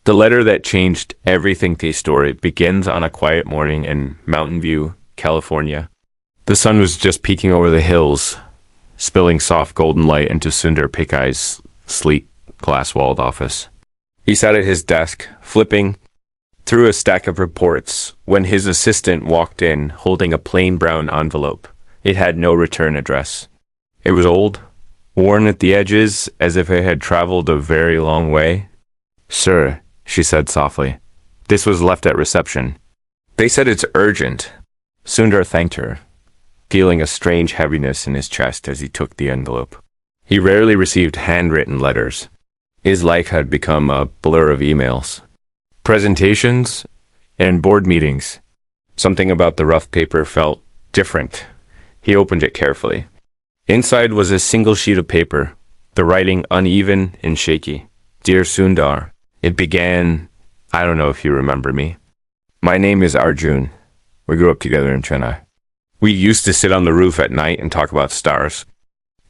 The letter that changed everything to story begins on a quiet morning in Mountain View, California. The sun was just peeking over the hills, spilling soft golden light into Sundar Pichai's sleek, glass-walled office. He sat at his desk, flipping through a stack of reports, when his assistant walked in, holding a plain brown envelope. It had no return address. It was old, worn at the edges, as if it had traveled a very long way. "Sir," she said softly, "this was left at reception." "They said it's urgent." Sundar thanked her, feeling a strange heaviness in his chest as he took the envelope. He rarely received handwritten letters. His life had become a blur of emails, presentations, and board meetings. Something about the rough paper felt different. He opened it carefully. Inside was a single sheet of paper, the writing uneven and shaky. "Dear Sundar," it began. "I don't know if you remember me. My name is Arjun. We grew up together in Chennai. We used to sit on the roof at night and talk about stars.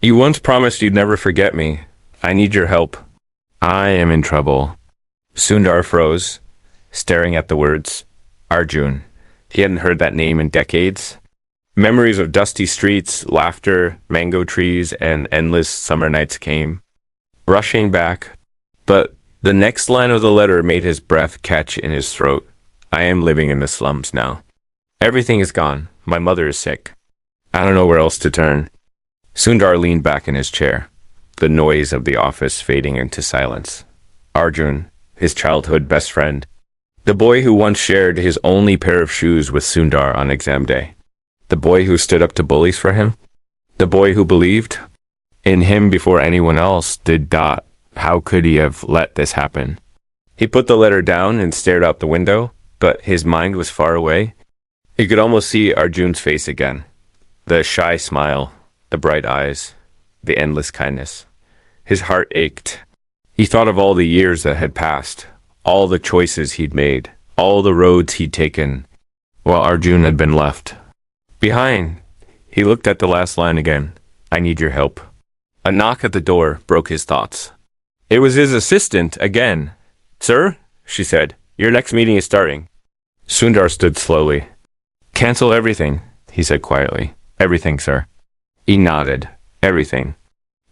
You once promised you'd never forget me. I need your help. I am in trouble." Sundar froze, staring at the words Arjun. He hadn't heard that name in decades. Memories of dusty streets, laughter, mango trees, and endless summer nights came, rushing back. But the next line of the letter made his breath catch in his throat. "I am living in the slums now. Everything is gone. My mother is sick. I don't know where else to turn." Sundar leaned back in his chair, the noise of the office fading into silence. Arjun, his childhood best friend, the boy who once shared his only pair of shoes with Sundar on exam day, the boy who stood up to bullies for him, the boy who believed in him before anyone else did. How could he have let this happen? He put the letter down and stared out the window, but his mind was far away. He could almost see Arjun's face again, the shy smile, the bright eyes, the endless kindness. His heart ached. He thought of all the years that had passed, all the choices he'd made, all the roads he'd taken, while Arjun had been left behind. He looked at the last line again. "I need your help." A knock at the door broke his thoughts. It was his assistant again. "Sir," she said, "your next meeting is starting." Sundar stood slowly. "Cancel everything," he said quietly. "Everything, sir." He nodded. Everything.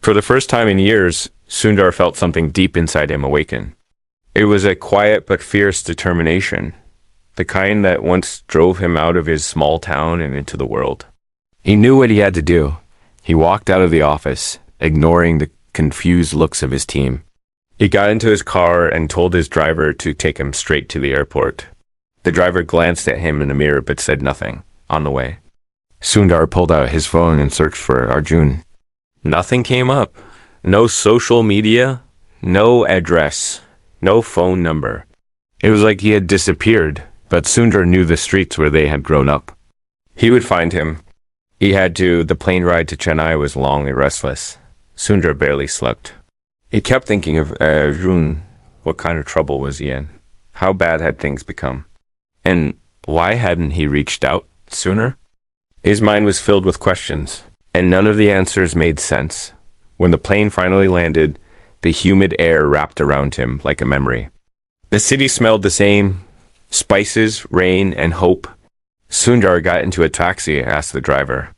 For the first time in years, Sundar felt something deep inside him awaken. It was a quiet but fierce determination, the kind that once drove him out of his small town and into the world. He knew what he had to do. He walked out of the office, ignoring the confused looks of his team. He got into his car and told his driver to take him straight to the airport. The driver glanced at him in the mirror but said nothing. On the way, Sundar pulled out his phone and searched for Arjun. Nothing came up. No social media, no address, no phone number. It was like he had disappeared, but Sundar knew the streets where they had grown up. He would find him. He had to. The plane ride to Chennai was long and restless. Sundar barely slept. He kept thinking of Arjun. What kind of trouble was he in? How bad had things become? And why hadn't he reached out sooner? His mind was filled with questions, and none of the answers made sense. When the plane finally landed, the humid air wrapped around him like a memory. The city smelled the same: spices, rain, and hope. Sundar got into a taxi and asked the driver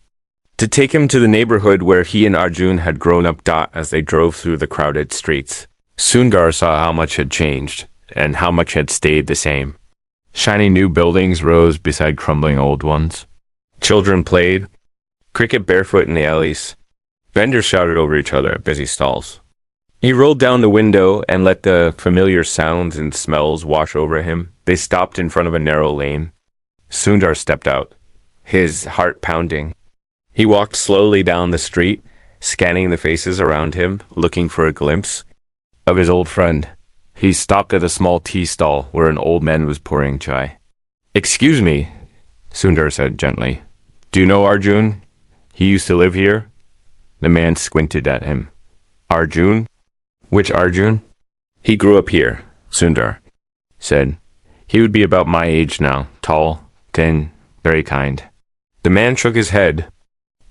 to take him to the neighborhood where he and Arjun had grown up. As they drove through the crowded streets, Sundar saw how much had changed and how much had stayed the same. Shiny new buildings rose beside crumbling old ones. Children played cricket barefoot in the alleys. Vendors shouted over each other at busy stalls. He rolled down the window and let the familiar sounds and smells wash over him. They stopped in front of a narrow lane. Sundar stepped out, his heart pounding. He walked slowly down the street, scanning the faces around him, looking for a glimpse of his old friend. He stopped at a small tea stall where an old man was pouring chai. "Excuse me," Sundar said gently. "Do you know Arjun? He used to live here." The man squinted at him. "Arjun? Which Arjun?" "He grew up here," Sundar said. "He would be about my age now, tall, thin, very kind." The man shook his head.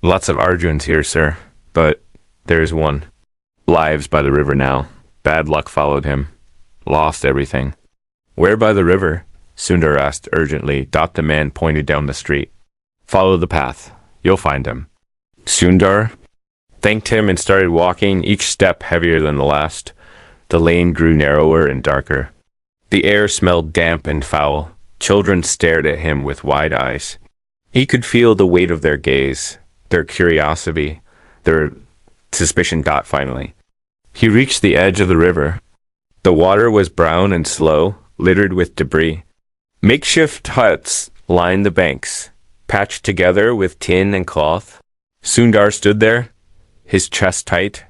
"Lots of Arjuns here, sir, but there's one. Lives by the river now. Bad luck followed him. Lost everything." Where by the river? Sundar asked urgently. The man pointed down the street. Follow the path. You'll find him. Sundar thanked him and started walking, each step heavier than the last. The lane grew narrower and darker. The air smelled damp and foul. Children stared at him with wide eyes. He could feel the weight of their gaze, their curiosity, their suspicion. Finally, he reached the edge of the river. The water was brown and slow, littered with debris. Makeshift huts lined the banks, patched together with tin and cloth. Sundar stood there, his chest tight,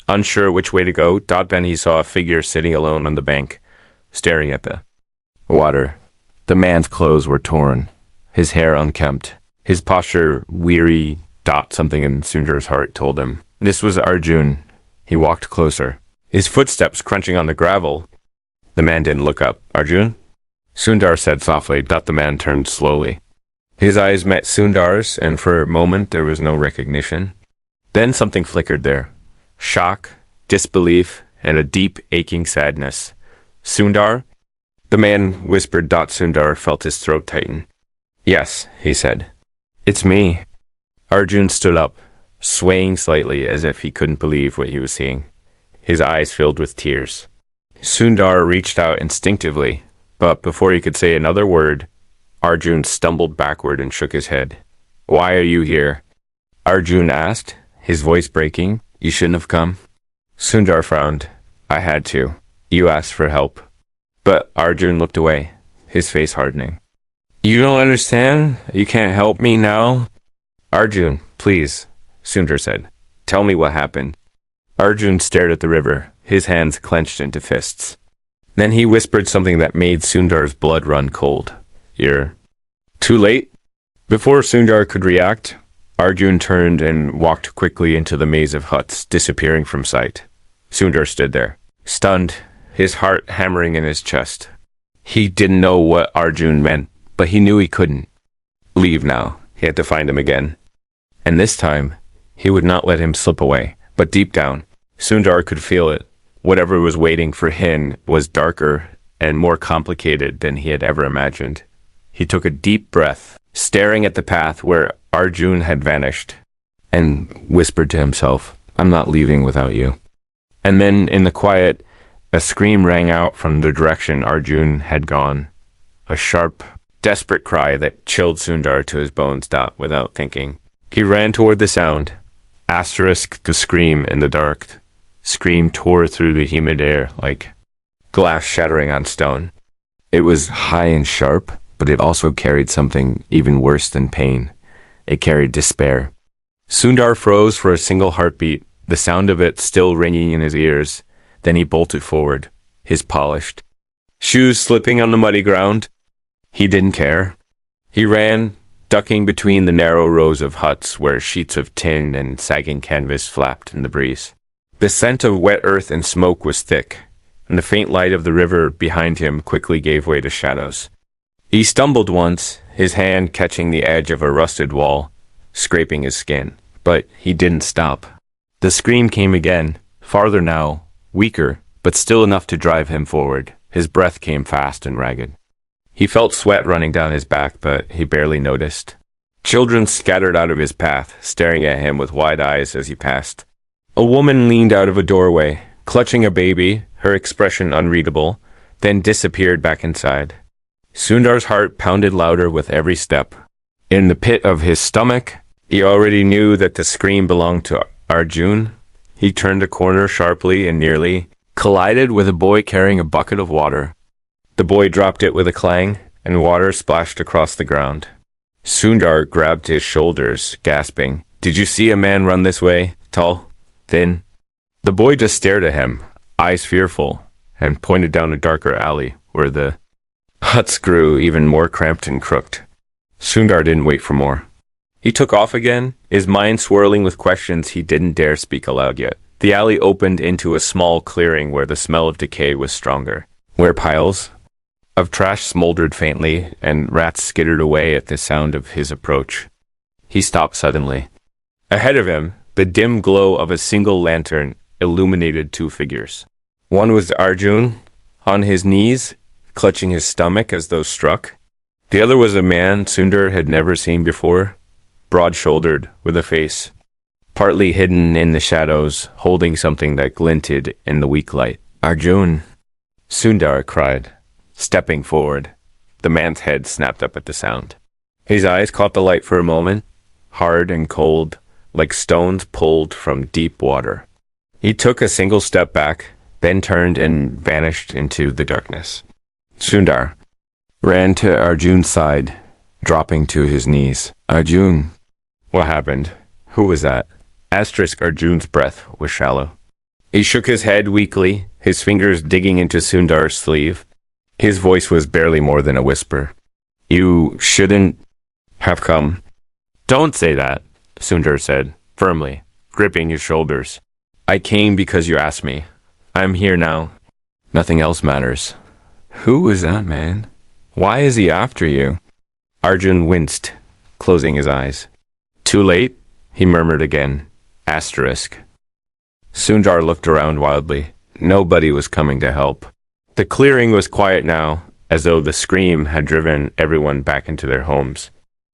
unsure which way to go. Then he saw a figure sitting alone on the bank, staring at the water. The man's clothes were torn, his hair unkempt, his posture weary. Something in Sundar's heart told him. This was Arjun. He walked closer, his footsteps crunching on the gravel. The man didn't look up. Arjun? Sundar said softly. The man turned slowly. His eyes met Sundar's, and for a moment there was no recognition. Then something flickered there. Shock, disbelief, and a deep, aching sadness. Sundar? The man whispered. Sundar felt his throat tighten. Yes, he said. It's me. Arjun stood up, swaying slightly as if he couldn't believe what he was seeing. His eyes filled with tears. Sundar reached out instinctively, but before he could say another word, Arjun stumbled backward and shook his head. Why are you here? Arjun asked, his voice breaking. You shouldn't have come. Sundar frowned. I had to. You asked for help. But Arjun looked away, his face hardening. You don't understand? You can't help me now? Arjun, please, Sundar said. Tell me what happened. Arjun stared at the river, his hands clenched into fists. Then he whispered something that made Sundar's blood run cold. You're too late? Before Sundar could react, Arjun turned and walked quickly into the maze of huts, disappearing from sight. Sundar stood there, stunned, his heart hammering in his chest. He didn't know what Arjun meant, but he knew he couldn't leave now. He had to find him again. And this time, he would not let him slip away. But deep down, Sundar could feel it. Whatever was waiting for him was darker and more complicated than he had ever imagined. He took a deep breath, staring at the path where Arjun had vanished, and whispered to himself, I'm not leaving without you. And then, in the quiet, a scream rang out from the direction Arjun had gone. A sharp, desperate cry that chilled Sundar to his bones. Without thinking, he ran toward the sound. Asterisk to scream in the dark. Scream tore through the humid air like glass shattering on stone. It was high and sharp, but it also carried something even worse than pain. It carried despair. Sundar froze for a single heartbeat, the sound of it still ringing in his ears. Then he bolted forward, his polished shoes slipping on the muddy ground. He didn't care. He ran, ducking between the narrow rows of huts where sheets of tin and sagging canvas flapped in the breeze. The scent of wet earth and smoke was thick, and the faint light of the river behind him quickly gave way to shadows. He stumbled once, his hand catching the edge of a rusted wall, scraping his skin. But he didn't stop. The scream came again, farther now, weaker, but still enough to drive him forward. His breath came fast and ragged. He felt sweat running down his back, but he barely noticed. Children scattered out of his path, staring at him with wide eyes as he passed. A woman leaned out of a doorway, clutching a baby, her expression unreadable, then disappeared back inside. Sundar's heart pounded louder with every step. In the pit of his stomach, he already knew that the scream belonged to Arjun. He turned a corner sharply and nearly collided with a boy carrying a bucket of water. The boy dropped it with a clang, and water splashed across the ground. Sundar grabbed his shoulders, gasping, Did you see a man run this way? Tall? Thin? The boy just stared at him, eyes fearful, and pointed down a darker alley where the huts grew even more cramped and crooked. Sundar didn't wait for more. He took off again, his mind swirling with questions he didn't dare speak aloud yet. The alley opened into a small clearing where the smell of decay was stronger, where piles of trash smoldered faintly and rats skittered away at the sound of his approach. He stopped suddenly. Ahead of him, the dim glow of a single lantern illuminated two figures. One was Arjun, on his knees, clutching his stomach as though struck. The other was a man Sundar had never seen before, broad-shouldered, with a face partly hidden in the shadows, holding something that glinted in the weak light. "Arjun!" Sundar cried, stepping forward. The man's head snapped up at the sound. His eyes caught the light for a moment, hard and cold, like stones pulled from deep water. He took a single step back, then turned and vanished into the darkness. Sundar ran to Arjun's side, dropping to his knees. "Arjun!" "What happened? Who was that?" Arjun's breath was shallow. He shook his head weakly, his fingers digging into Sundar's sleeve. His voice was barely more than a whisper. "You shouldn't have come." "Don't say that," Sundar said, firmly, gripping his shoulders. "I came because you asked me. I'm here now. Nothing else matters." "Who was that man? Why is he after you?" Arjun winced, closing his eyes. "Too late?" he murmured again. Sundar looked around wildly. Nobody was coming to help. The clearing was quiet now, as though the scream had driven everyone back into their homes.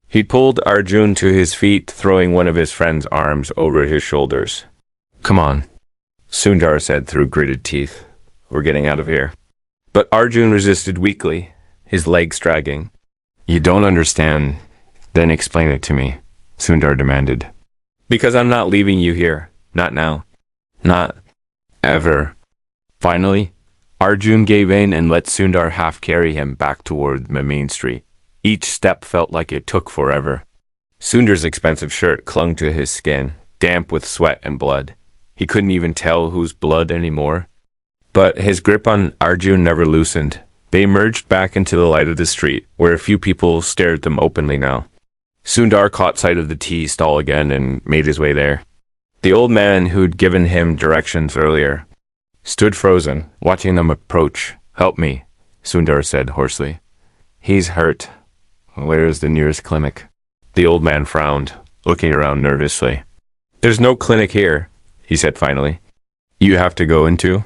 He pulled Arjun to his feet, throwing one of his friend's arms over his shoulders. "Come on," Sundar said through gritted teeth. "We're getting out of here." But Arjun resisted weakly, his legs dragging. "You don't understand. Then explain it to me," Sundar demanded. "Because I'm not leaving you here. Not now. Not ever." Finally, Arjun gave in and let Sundar half carry him back toward the main street. Each step felt like it took forever. Sundar's expensive shirt clung to his skin, damp with sweat and blood. He couldn't even tell whose blood anymore. But his grip on Arjun never loosened. They emerged back into the light of the street, where a few people stared at them openly now. Sundar caught sight of the tea stall again and made his way there. The old man who'd given him directions earlier stood frozen, watching them approach. "Help me," Sundar said hoarsely. "He's hurt. Where's the nearest clinic?" The old man frowned, looking around nervously. "There's no clinic here," he said finally. "You have to go into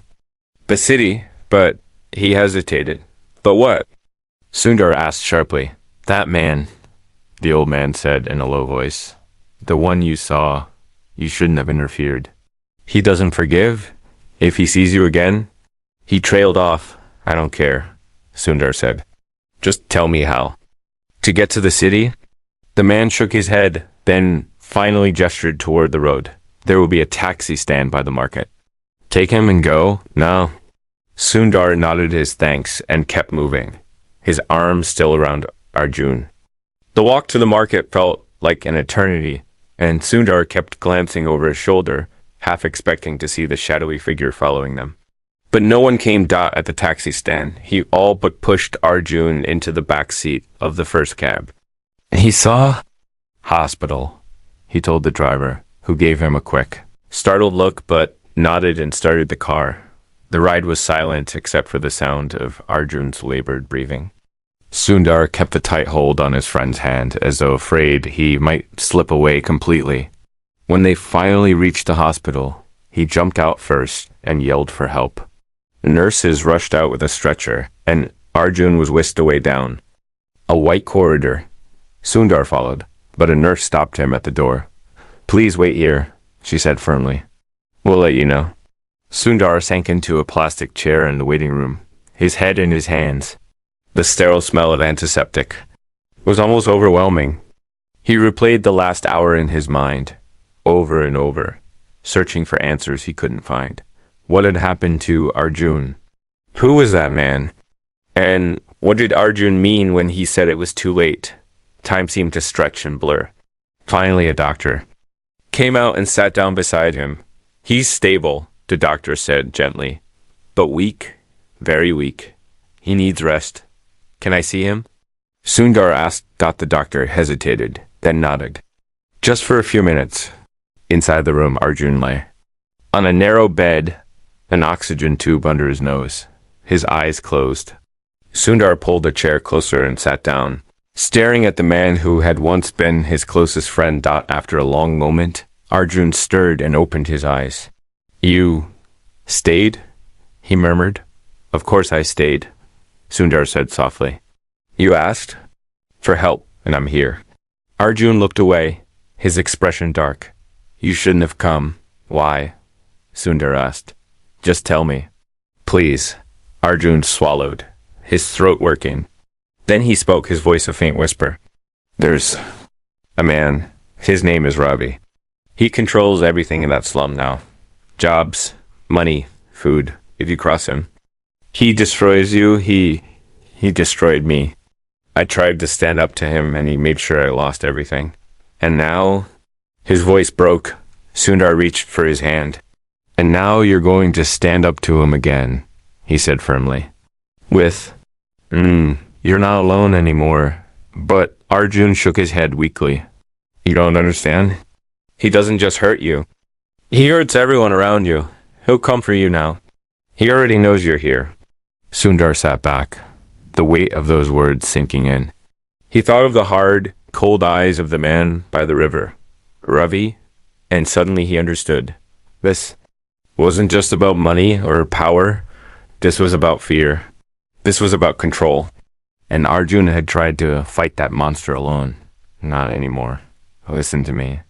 the city," but he hesitated. "But what?" Sundar asked sharply. "That man," the old man said in a low voice. "The one you saw, you shouldn't have interfered. He doesn't forgive? If he sees you again?" He trailed off. "I don't care," Sundar said. "Just tell me how." "To get to the city?" The man shook his head, then finally gestured toward the road. "There will be a taxi stand by the market." "Take him and go?" "No." Sundar nodded his thanks and kept moving, his arms still around Arjun. The walk to the market felt like an eternity, and Sundar kept glancing over his shoulder, half expecting to see the shadowy figure following them. But no one came at the taxi stand. He all but pushed Arjun into the back seat of the first cab. He saw hospital, he told the driver, who gave him a quick, startled look but nodded and started the car. The ride was silent except for the sound of Arjun's labored breathing. Sundar kept a tight hold on his friend's hand, as though afraid he might slip away completely. When they finally reached the hospital, he jumped out first and yelled for help. Nurses rushed out with a stretcher, and Arjun was whisked away down a white corridor. Sundar followed, but a nurse stopped him at the door. "Please wait here," she said firmly. "We'll let you know." Sundar sank into a plastic chair in the waiting room, his head in his hands. The sterile smell of antiseptic was almost overwhelming. He replayed the last hour in his mind, over and over, searching for answers he couldn't find. What had happened to Arjun? Who was that man? And what did Arjun mean when he said it was too late? Time seemed to stretch and blur. Finally, a doctor came out and sat down beside him. "He's stable," the doctor said gently, "but weak, very weak. He needs rest. Can I see him?" Sundar asked. The doctor hesitated, then nodded. "Just for a few minutes." Inside the room, Arjun lay on a narrow bed, an oxygen tube under his nose, his eyes closed. Sundar pulled a chair closer and sat down, staring at the man who had once been his closest friend. After a long moment, Arjun stirred and opened his eyes. "You stayed?" he murmured. "Of course I stayed. Sundar said softly. You asked for help, and I'm here. Arjun looked away, his expression dark. You shouldn't have come. Why? Sundar asked. Just tell me. Please. Arjun swallowed, his throat working. Then he spoke, his voice a faint whisper. There's a man. His name is Ravi. He controls everything in that slum now. Jobs, money, food, if you cross him. He destroys you, he destroyed me. I tried to stand up to him and he made sure I lost everything. And now, his voice broke. Sundar reached for his hand. And now you're going to stand up to him again, he said firmly. You're not alone anymore. But Arjun shook his head weakly. You don't understand? He doesn't just hurt you. He hurts everyone around you. He'll come for you now. He already knows you're here. Sundar sat back, the weight of those words sinking in. He thought of the hard, cold eyes of the man by the river, Ravi, and suddenly he understood. This wasn't just about money or power. This was about fear. This was about control. And Arjun had tried to fight that monster alone. Not anymore. Listen to me,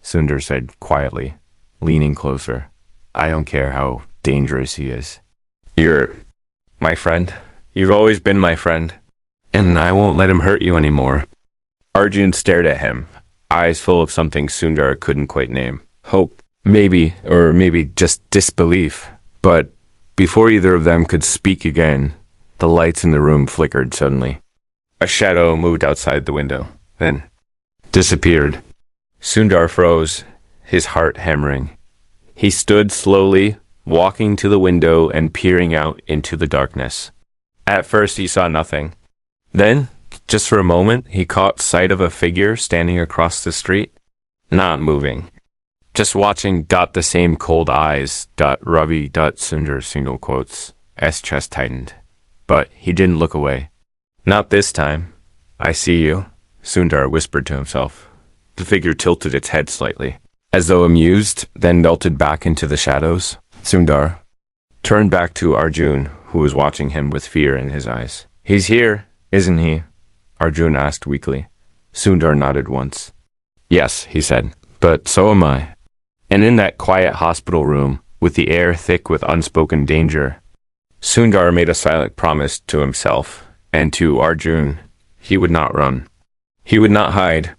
Sundar said quietly, leaning closer. I don't care how dangerous he is. You're my friend. You've always been my friend. And I won't let him hurt you anymore. Arjun stared at him, eyes full of something Sundar couldn't quite name. Hope, maybe, or maybe just disbelief. But before either of them could speak again, the lights in the room flickered suddenly. A shadow moved outside the window, then disappeared. Sundar froze, his heart hammering. He stood slowly, walking to the window and peering out into the darkness. At first he saw nothing. Then, just for a moment, he caught sight of a figure standing across the street, not moving. Just watching. The same cold eyes. Ravi. Sundar single quotes. S chest tightened. But he didn't look away. Not this time. I see you, Sundar whispered to himself. The figure tilted its head slightly, as though amused, then melted back into the shadows. Sundar turned back to Arjun, who was watching him with fear in his eyes. He's here, isn't he? Arjun asked weakly. Sundar nodded once. Yes, he said, but so am I. And in that quiet hospital room, with the air thick with unspoken danger, Sundar made a silent promise to himself and to Arjun. He would not run. He would not hide.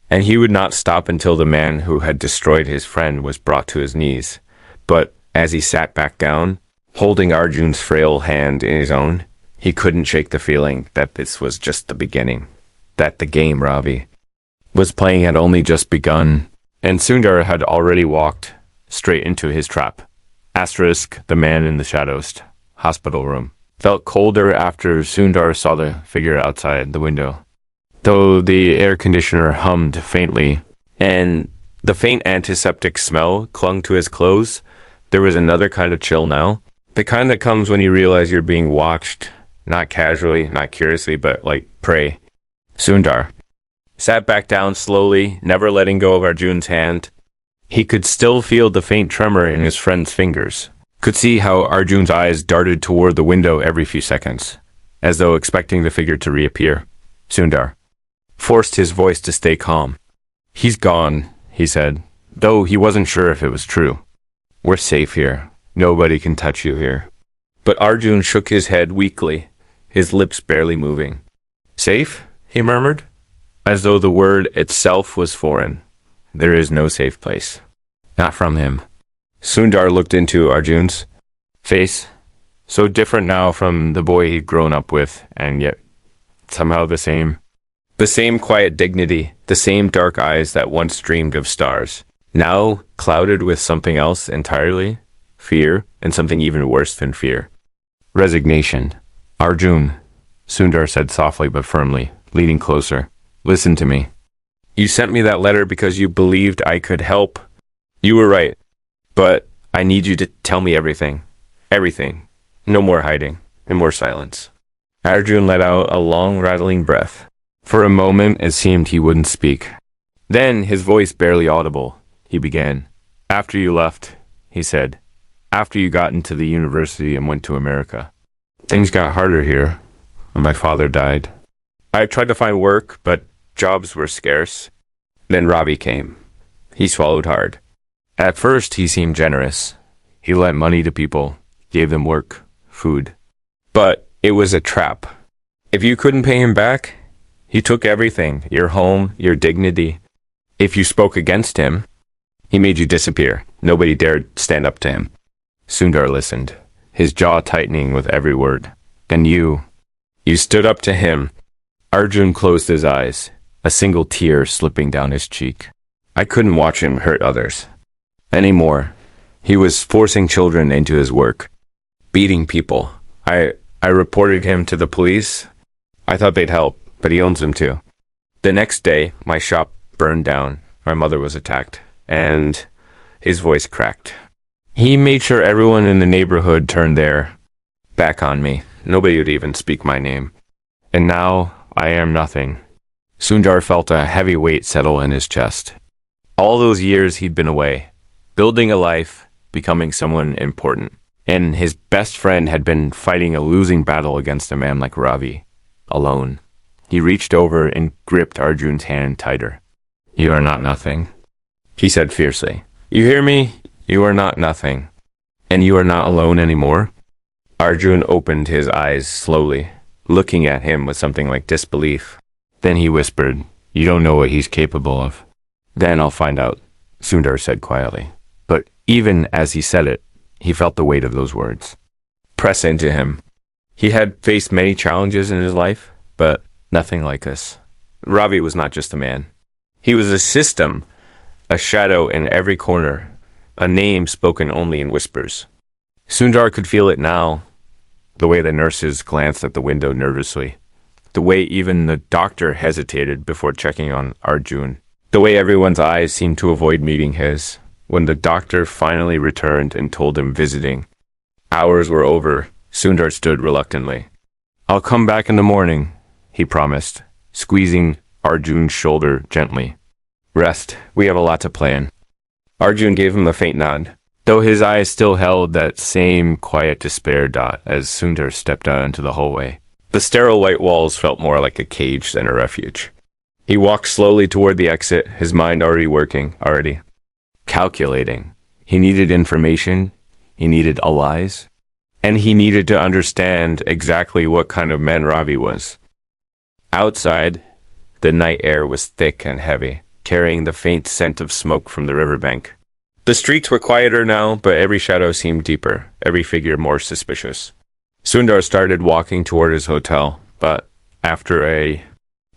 And he would not stop until the man who had destroyed his friend was brought to his knees. But as he sat back down, holding Arjun's frail hand in his own, he couldn't shake the feeling that this was just the beginning. That the game Ravi was playing had only just begun, and Sundar had already walked straight into his trap. Asterisk, the man in the shadows hospital room felt colder after Sundar saw the figure outside the window. Though the air conditioner hummed faintly, and the faint antiseptic smell clung to his clothes, there was another kind of chill now. The kind that comes when you realize you're being watched, not casually, not curiously, but like prey. Sundar sat back down slowly, never letting go of Arjun's hand. He could still feel the faint tremor in his friend's fingers. Could see how Arjun's eyes darted toward the window every few seconds, as though expecting the figure to reappear. Sundar forced his voice to stay calm. He's gone, he said, though he wasn't sure if it was true. We're safe here. Nobody can touch you here. But Arjun shook his head weakly, his lips barely moving. Safe? He murmured, as though the word itself was foreign. There is no safe place. Not from him. Sundar looked into Arjun's face, so different now from the boy he'd grown up with, and yet somehow the same. The same quiet dignity, the same dark eyes that once dreamed of stars, now clouded with something else entirely, fear, and something even worse than fear. Resignation. Arjun, Sundar said softly but firmly, leaning closer. Listen to me. You sent me that letter because you believed I could help. You were right. But I need you to tell me everything. Everything. No more hiding. And more silence. Arjun let out a long, rattling breath. For a moment, it seemed he wouldn't speak. Then, his voice barely audible, he began. After you left, he said. After you got into the university and went to America. Things got harder here. when my father died. I tried to find work, but jobs were scarce. Then Ravi came. He swallowed hard. At first, he seemed generous. He lent money to people, gave them work, food. But it was a trap. If you couldn't pay him back, he took everything, your home, your dignity. If you spoke against him, he made you disappear. Nobody dared stand up to him. Sundar listened, his jaw tightening with every word. And you stood up to him. Arjun closed his eyes, a single tear slipping down his cheek. I couldn't watch him hurt others anymore. He was forcing children into his work, beating people. I reported him to the police. I thought they'd help, but he owns them too. The next day, my shop burned down. My mother was attacked, and his voice cracked. He made sure everyone in the neighborhood turned their back on me. Nobody would even speak my name. And now I am nothing. Sundar felt a heavy weight settle in his chest. All those years he'd been away, building a life, becoming someone important. And his best friend had been fighting a losing battle against a man like Ravi, alone. He reached over and gripped Arjun's hand tighter. You are not nothing, he said fiercely. You hear me? You are not nothing. And you are not alone anymore? Arjun opened his eyes slowly, looking at him with something like disbelief. Then he whispered, You don't know what he's capable of. Then I'll find out, Sundar said quietly. But even as he said it, he felt the weight of those words press into him. He had faced many challenges in his life, but nothing like this. Ravi was not just a man. He was a system, a shadow in every corner, a name spoken only in whispers. Sundar could feel it now, the way the nurses glanced at the window nervously, the way even the doctor hesitated before checking on Arjun, the way everyone's eyes seemed to avoid meeting his. When the doctor finally returned and told him visiting hours were over, Sundar stood reluctantly. I'll come back in the morning, he promised, squeezing Arjun's shoulder gently. Rest, we have a lot to plan. Arjun gave him a faint nod, though his eyes still held that same quiet despair dot as Sundar stepped out into the hallway. The sterile white walls felt more like a cage than a refuge. He walked slowly toward the exit, his mind already calculating. He needed information, he needed allies, and he needed to understand exactly what kind of man Ravi was. Outside, the night air was thick and heavy, carrying the faint scent of smoke from the riverbank. The streets were quieter now, but every shadow seemed deeper, every figure more suspicious. Sundar started walking toward his hotel, but after a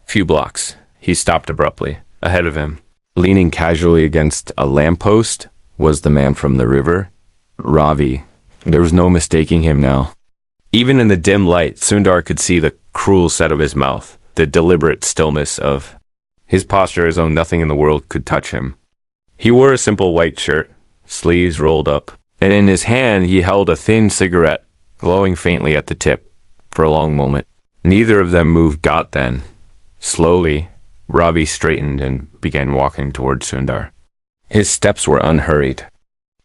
few blocks, he stopped abruptly. Ahead of him, leaning casually against a lamppost, was the man from the river, Ravi. There was no mistaking him now. Even in the dim light, Sundar could see the cruel set of his mouth, the deliberate stillness of his posture as though nothing in the world could touch him. He wore a simple white shirt, sleeves rolled up, and in his hand he held a thin cigarette, glowing faintly at the tip. For a long moment, neither of them moved then. Slowly, Ravi straightened and began walking toward Sundar. His steps were unhurried,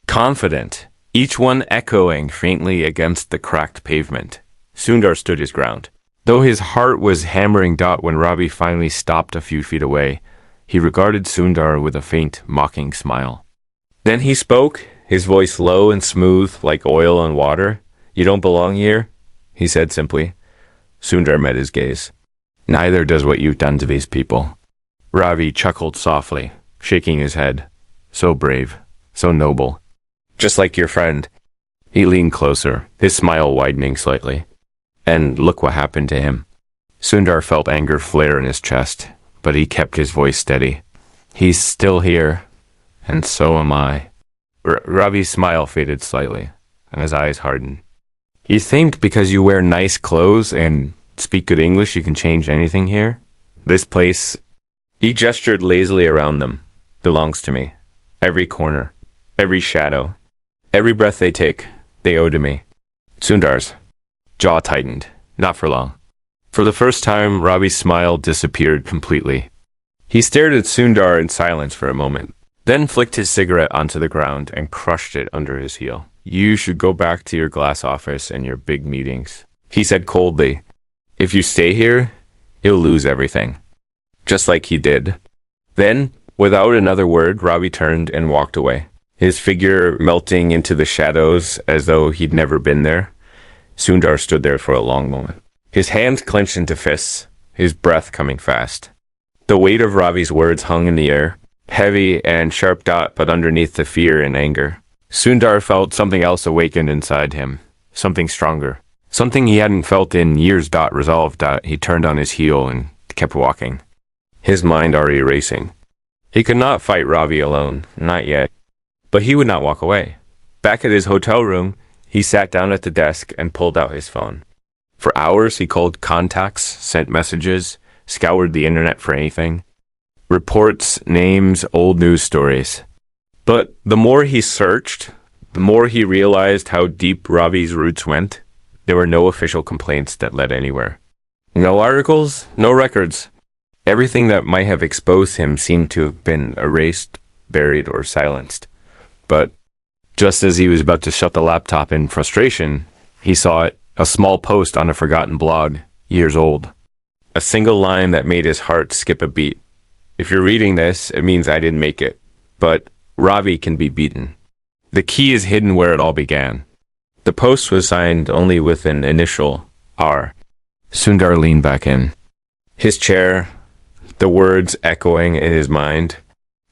confident, each one echoing faintly against the cracked pavement. Sundar stood his ground. Though his heart was hammering when Ravi finally stopped a few feet away, he regarded Sundar with a faint, mocking smile. Then he spoke, his voice low and smooth like oil on water. You don't belong here, he said simply. Sundar met his gaze. Neither does what you've done to these people. Ravi chuckled softly, shaking his head. So brave, so noble. Just like your friend. He leaned closer, his smile widening slightly. And look what happened to him. Sundar felt anger flare in his chest, but he kept his voice steady. He's still here, and so am I. Ravi's smile faded slightly, and his eyes hardened. You think because you wear nice clothes and speak good English you can change anything here? This place, he gestured lazily around them, belongs to me. Every corner, every shadow, every breath they take, they owe to me. Sundar's jaw tightened, not for long. For the first time, Ravi's smile disappeared completely. He stared at Sundar in silence for a moment, then flicked his cigarette onto the ground and crushed it under his heel. You should go back to your glass office and your big meetings, he said coldly. If you stay here, you'll lose everything. Just like he did. Then, without another word, Ravi turned and walked away, his figure melting into the shadows as though he'd never been there. Sundar stood there for a long moment, his hands clenched into fists, his breath coming fast. The weight of Ravi's words hung in the air, heavy and sharp, but underneath the fear and anger, Sundar felt something else awaken inside him, something stronger, something he hadn't felt in years. Resolved. He turned on his heel and kept walking, his mind already racing. He could not fight Ravi alone, not yet. But he would not walk away. Back at his hotel room, he sat down at the desk and pulled out his phone. For hours, he called contacts, sent messages, scoured the internet for anything. Reports, names, old news stories. But the more he searched, the more he realized how deep Ravi's roots went. There were no official complaints that led anywhere. No articles, no records. Everything that might have exposed him seemed to have been erased, buried, or silenced. But just as he was about to shut the laptop in frustration, he saw it, a small post on a forgotten blog, years old. A single line that made his heart skip a beat. If you're reading this, it means I didn't make it. But Ravi can be beaten. The key is hidden where it all began. The post was signed only with an initial R. Sundar leaned back in his chair, the words echoing in his mind.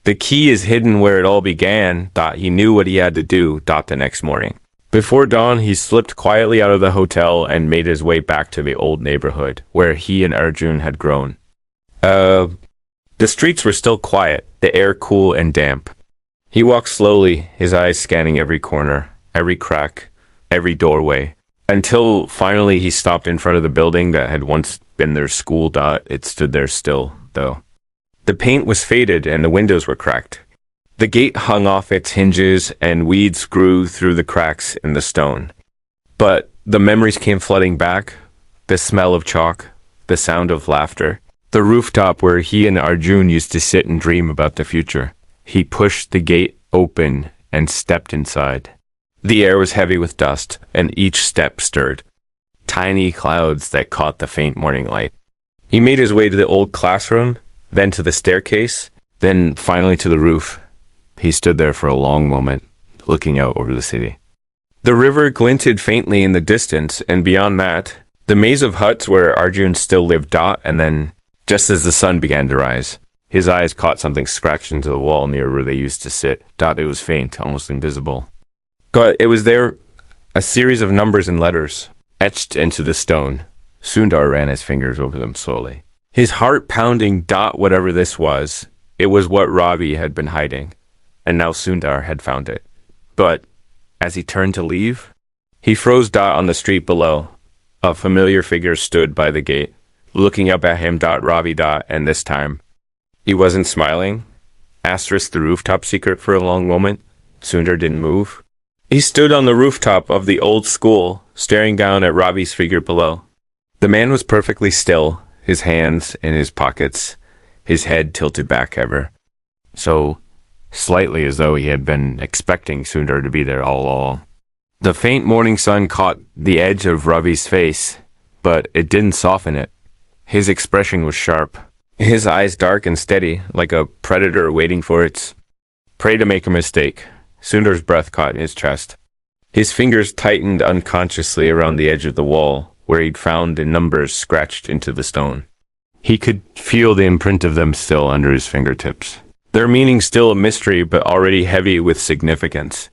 The key is hidden where it all began. He knew what he had to do. The next morning. Before dawn, he slipped quietly out of the hotel and made his way back to the old neighborhood where he and Arjun had grown. The streets were still quiet, the air cool and damp. He walked slowly, his eyes scanning every corner, every crack, every doorway, until finally he stopped in front of the building that had once been their school. It stood there still, though. The paint was faded and the windows were cracked. The gate hung off its hinges and weeds grew through the cracks in the stone. But the memories came flooding back, the smell of chalk, the sound of laughter, the rooftop where he and Arjun used to sit and dream about the future. He pushed the gate open and stepped inside. The air was heavy with dust, and each step stirred tiny clouds that caught the faint morning light. He made his way to the old classroom, then to the staircase, then finally to the roof. He stood there for a long moment, looking out over the city. The river glinted faintly in the distance, and beyond that, the maze of huts where Arjun still lived. And then, just as the sun began to rise, his eyes caught something scratched into the wall near where they used to sit. It was faint, almost invisible. But it was there, a series of numbers and letters, etched into the stone. Sundar ran his fingers over them slowly, his heart pounding. Whatever this was, it was what Ravi had been hiding, and now Sundar had found it. But as he turned to leave, he froze. On the street below, a familiar figure stood by the gate, looking up at him. Ravi. And this time, he wasn't smiling. The rooftop secret for a long moment. Sundar didn't move. He stood on the rooftop of the old school, staring down at Ravi's figure below. The man was perfectly still, his hands in his pockets, his head tilted back ever so slightly, as though he had been expecting Sundar to be there all along. The faint morning sun caught the edge of Ravi's face, but it didn't soften it. His expression was sharp, his eyes dark and steady, like a predator waiting for its prey to make a mistake. Sundar's breath caught in his chest. His fingers tightened unconsciously around the edge of the wall, where he'd found the numbers scratched into the stone. He could feel the imprint of them still under his fingertips, their meaning still a mystery, but already heavy with significance.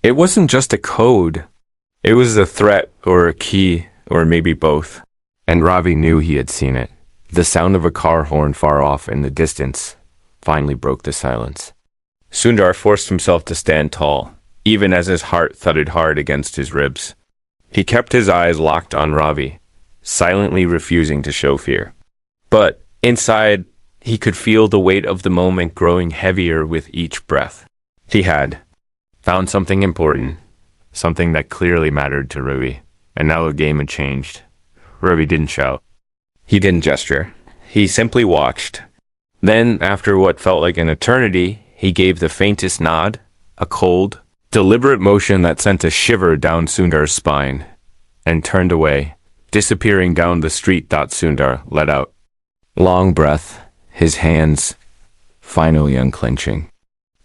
It wasn't just a code. It was a threat, or a key, or maybe both. And Ravi knew he had seen it. The sound of a car horn far off in the distance finally broke the silence. Sundar forced himself to stand tall, even as his heart thudded hard against his ribs. He kept his eyes locked on Ravi, silently refusing to show fear. But inside, he could feel the weight of the moment growing heavier with each breath. He had found something important, something that clearly mattered to Ravi, and now the game had changed. Ravi didn't shout. He didn't gesture. He simply watched. Then, after what felt like an eternity, he gave the faintest nod, a cold, deliberate motion that sent a shiver down Sundar's spine, and turned away, disappearing down the street. Sundar let out. Long breath, his hands finally unclenching.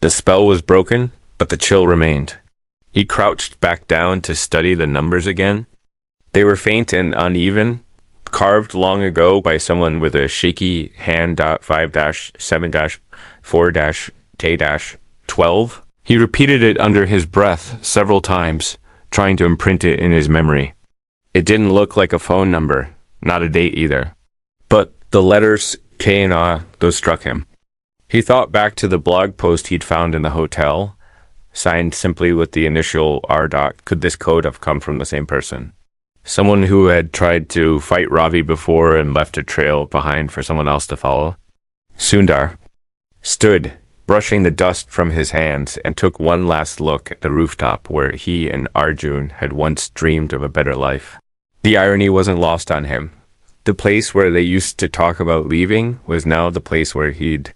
The spell was broken, but the chill remained. He crouched back down to study the numbers again. They were faint and uneven, carved long ago by someone with a shaky hand. 5-7-4-K-12. He repeated it under his breath several times, trying to imprint it in his memory. It didn't look like a phone number, not a date either. But the letters K and A, those struck him. He thought back to the blog post he'd found in the hotel, signed simply with the initial R. Could this code have come from the same person? Someone who had tried to fight Ravi before and left a trail behind for someone else to follow? Sundar stood, brushing the dust from his hands, and took one last look at the rooftop where he and Arjun had once dreamed of a better life. The irony wasn't lost on him. The place where they used to talk about leaving was now the place where he'd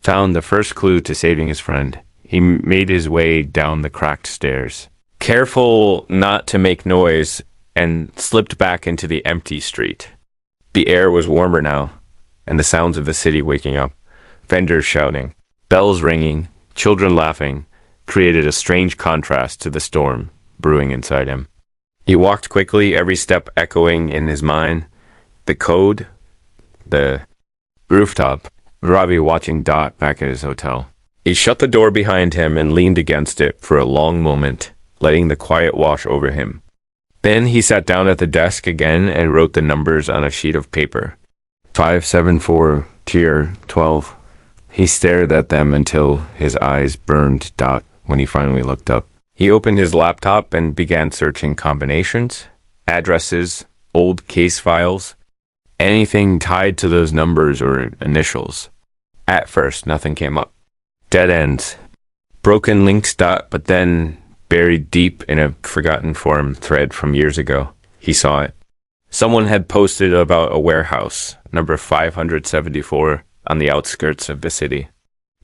found the first clue to saving his friend. He made his way down the cracked stairs, careful not to make noise, and slipped back into the empty street. The air was warmer now, and the sounds of the city waking up, vendors shouting, bells ringing, children laughing, created a strange contrast to the storm brewing inside him. He walked quickly, every step echoing in his mind. The code, the rooftop, Ravi watching back at his hotel. He shut the door behind him and leaned against it for a long moment, letting the quiet wash over him. Then he sat down at the desk again and wrote the numbers on a sheet of paper. 574 tier 12. He stared at them until his eyes burned. When he finally looked up, he opened his laptop and began searching combinations, addresses, old case files, anything tied to those numbers or initials. At first, nothing came up. Dead ends. Broken links. But then, buried deep in a forgotten forum thread from years ago, he saw it. Someone had posted about a warehouse, number 574, on the outskirts of the city.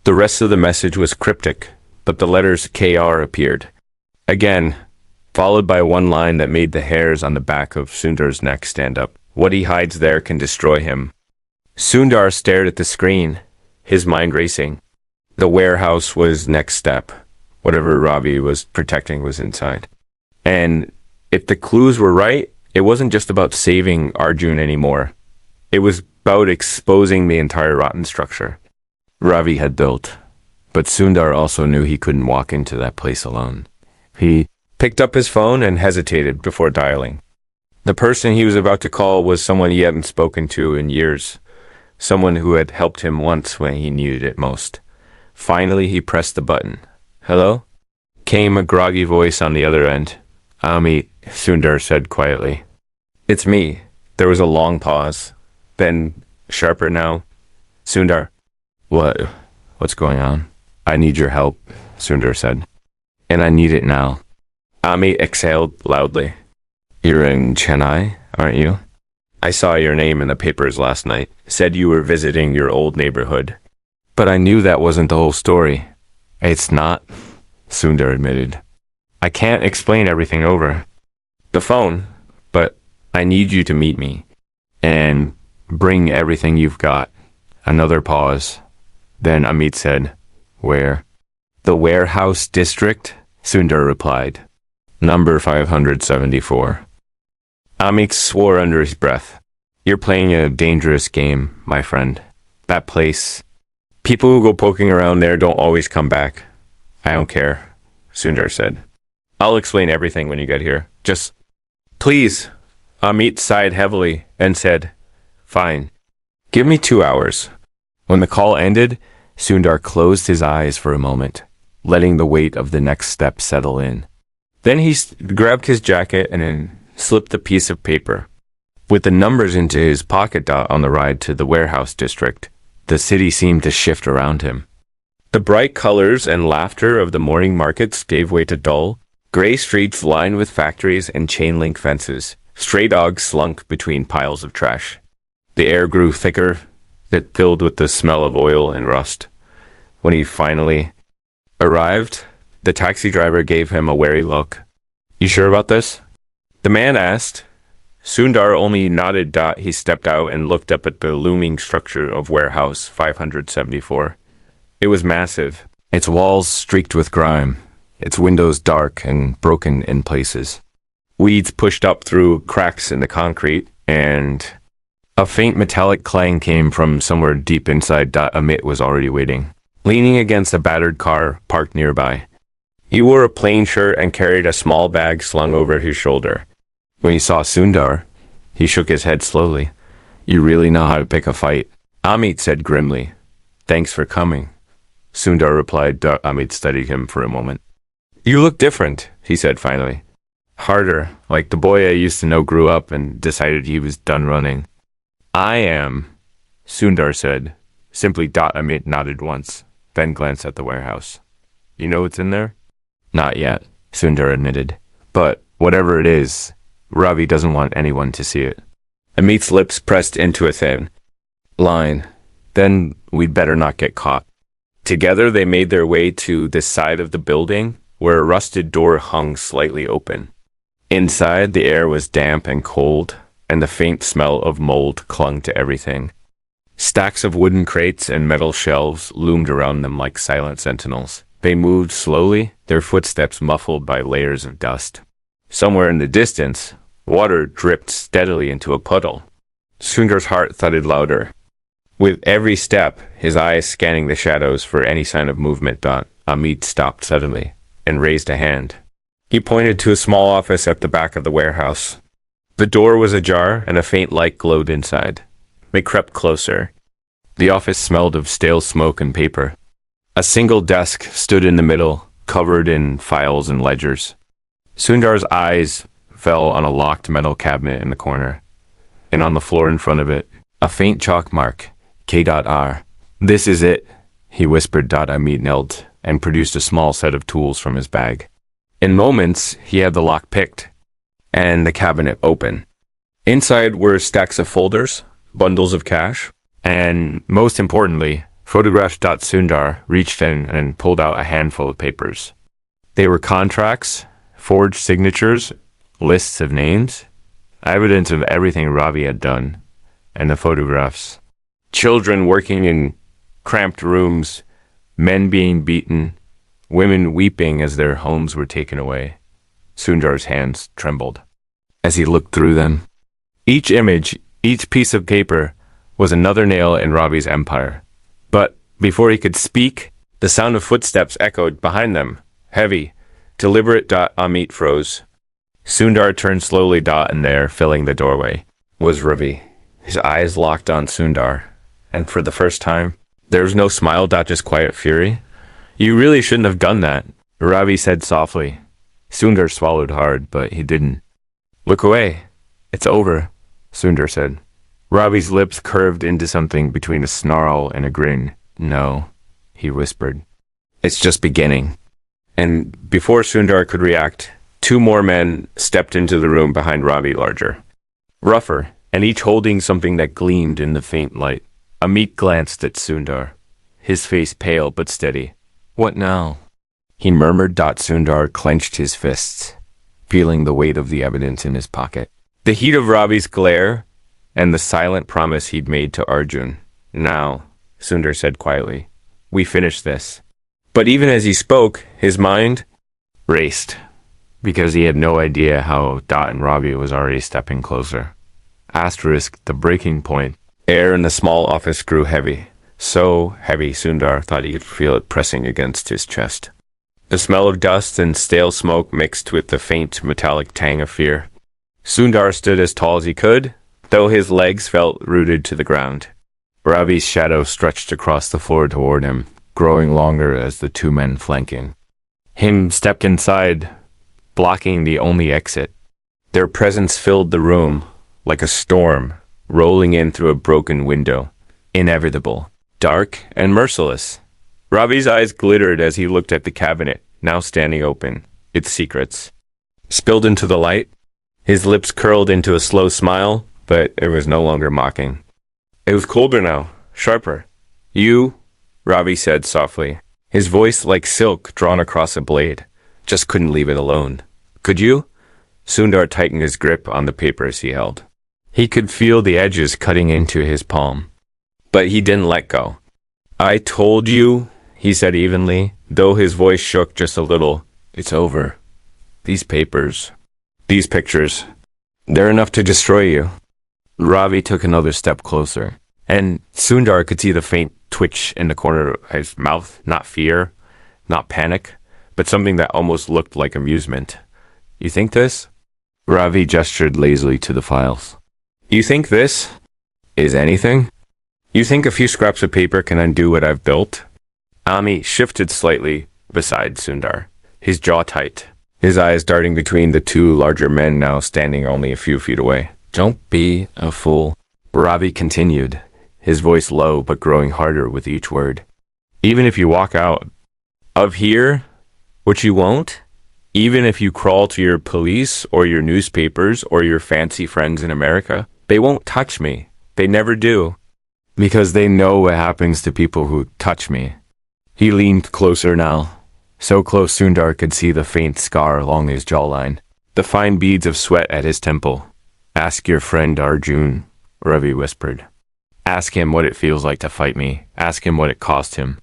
The rest of the message was cryptic, but the letters KR appeared. Again, followed by one line that made the hairs on the back of Sundar's neck stand up. What he hides there can destroy him. Sundar stared at the screen, his mind racing. The warehouse was next step. Whatever Ravi was protecting was inside. And if the clues were right, it wasn't just about saving Arjun anymore. It was about exposing the entire rotten structure Ravi had built. But Sundar also knew he couldn't walk into that place alone. He picked up his phone and hesitated before dialing. The person he was about to call was someone he hadn't spoken to in years. Someone who had helped him once when he needed it most. Finally, he pressed the button. Hello? Came a groggy voice on the other end. Amit, Sundar said quietly. It's me. There was a long pause. Then, sharper now. Sundar. What's going on? I need your help, Sundar said. And I need it now. Amit exhaled loudly. You're in Chennai, aren't you? I saw your name in the papers last night. Said you were visiting your old neighborhood. But I knew that wasn't the whole story. It's not, Sundar admitted. I can't explain everything over the phone, but I need you to meet me and bring everything you've got. Another pause. Then Amit said, Where? The warehouse district, Sundar replied. Number 574. Amit swore under his breath. You're playing a dangerous game, my friend. That place. People who go poking around there don't always come back. I don't care, Sundar said. I'll explain everything when you get here. Just, please. Amit sighed heavily and said, Fine. Give me 2 hours. When the call ended, Sundar closed his eyes for a moment, letting the weight of the next step settle in. Then he grabbed his jacket and then slipped the piece of paper. With the numbers into his pocket on the ride to the warehouse district, the city seemed to shift around him. The bright colors and laughter of the morning markets gave way to dull, gray streets lined with factories and chain-link fences. Stray dogs slunk between piles of trash. The air grew thicker, it filled with the smell of oil and rust. When he finally arrived, the taxi driver gave him a wary look. You sure about this? The man asked, Sundar only nodded. He stepped out and looked up at the looming structure of Warehouse 574. It was massive, its walls streaked with grime, its windows dark and broken in places. Weeds pushed up through cracks in the concrete, and a faint metallic clang came from somewhere deep inside. Amit was already waiting, leaning against a battered car parked nearby. He wore a plain shirt and carried a small bag slung over his shoulder. When he saw Sundar, he shook his head slowly. "You really know how to pick a fight," Amit said grimly. "Thanks for coming," Sundar replied. Amit studied him for a moment. "You look different," he said finally. "Harder, like the boy I used to know grew up and decided he was done running." "I am," Sundar said. Simply. Amit nodded once, then glanced at the warehouse. "You know what's in there?" "Not yet," Sundar admitted. "But whatever it is, Ravi doesn't want anyone to see it." Amit's lips pressed into a thin line. "Then we'd better not get caught." Together they made their way to the side of the building, where a rusted door hung slightly open. Inside, the air was damp and cold, and the faint smell of mold clung to everything. Stacks of wooden crates and metal shelves loomed around them like silent sentinels. They moved slowly, their footsteps muffled by layers of dust. Somewhere in the distance, water dripped steadily into a puddle. Sundar's heart thudded louder. With every step, his eyes scanning the shadows for any sign of movement. Amit stopped suddenly and raised a hand. He pointed to a small office at the back of the warehouse. The door was ajar and a faint light glowed inside. They crept closer. The office smelled of stale smoke and paper. A single desk stood in the middle, covered in files and ledgers. Sundar's eyes fell on a locked metal cabinet in the corner, and on the floor in front of it, a faint chalk mark, K.R. "This is it," he whispered. Amit knelt and produced a small set of tools from his bag. In moments, he had the lock picked, and the cabinet open. Inside were stacks of folders, bundles of cash, and, most importantly, photographs. Sundar reached in and pulled out a handful of papers. They were contracts, forged signatures, lists of names, evidence of everything Ravi had done, and the photographs. Children working in cramped rooms, men being beaten, women weeping as their homes were taken away. Sundar's hands trembled as he looked through them. Each image, each piece of paper, was another nail in Ravi's empire. But before he could speak, the sound of footsteps echoed behind them, heavy, deliberate. Amit froze. Sundar turned slowly. And there, filling the doorway, was Ravi. His eyes locked on Sundar, and for the first time, there was no smile. Just quiet fury. "You really shouldn't have done that," Ravi said softly. Sundar swallowed hard, but he didn't. "Look away. It's over," Sundar said. Ravi's lips curved into something between a snarl and a grin. "No," he whispered. "It's just beginning." And before Sundar could react, two more men stepped into the room behind Ravi, larger, rougher, and each holding something that gleamed in the faint light. Amit glanced at Sundar, his face pale but steady. "What now?" he murmured. Sundar clenched his fists, feeling the weight of the evidence in his pocket. The heat of Ravi's glare and the silent promise he'd made to Arjun. "Now," Sundar said quietly, "we finish this." But even as he spoke, his mind raced, because he had no idea how and Ravi was already stepping closer. Asterisk, the breaking point. Air in the small office grew heavy. So heavy, Sundar thought he could feel it pressing against his chest. The smell of dust and stale smoke mixed with the faint metallic tang of fear. Sundar stood as tall as he could, though his legs felt rooted to the ground. Ravi's shadow stretched across the floor toward him, growing longer as the two men flanking him stepped inside, blocking the only exit. Their presence filled the room like a storm, rolling in through a broken window, inevitable, dark and merciless. Ravi's eyes glittered as he looked at the cabinet, now standing open, its secrets spilled into the light. His lips curled into a slow smile, but it was no longer mocking. It was colder now, sharper. "You," Ravi said softly, his voice like silk drawn across a blade, "just couldn't leave it alone. Could you?" Sundar tightened his grip on the papers he held. He could feel the edges cutting into his palm. But he didn't let go. I told you, he said evenly, though his voice shook just a little. It's over. These papers, these pictures, they're enough to destroy you. Ravi took another step closer, and Sundar could see the faint twitch in the corner of his mouth, not fear, not panic, but something that almost looked like amusement. You think this? Ravi gestured lazily to the files. You think this is anything? You think a few scraps of paper can undo what I've built? Amit shifted slightly beside Sundar, his jaw tight, his eyes darting between the two larger men now standing only a few feet away. Don't be a fool, Ravi continued, his voice low but growing harder with each word. Even if you walk out of here, which you won't, even if you crawl to your police or your newspapers or your fancy friends in America, they won't touch me. They never do. Because they know what happens to people who touch me. He leaned closer now, so close Sundar could see the faint scar along his jawline, the fine beads of sweat at his temple. Ask your friend Arjun, Ravi whispered. Ask him what it feels like to fight me. Ask him what it cost him.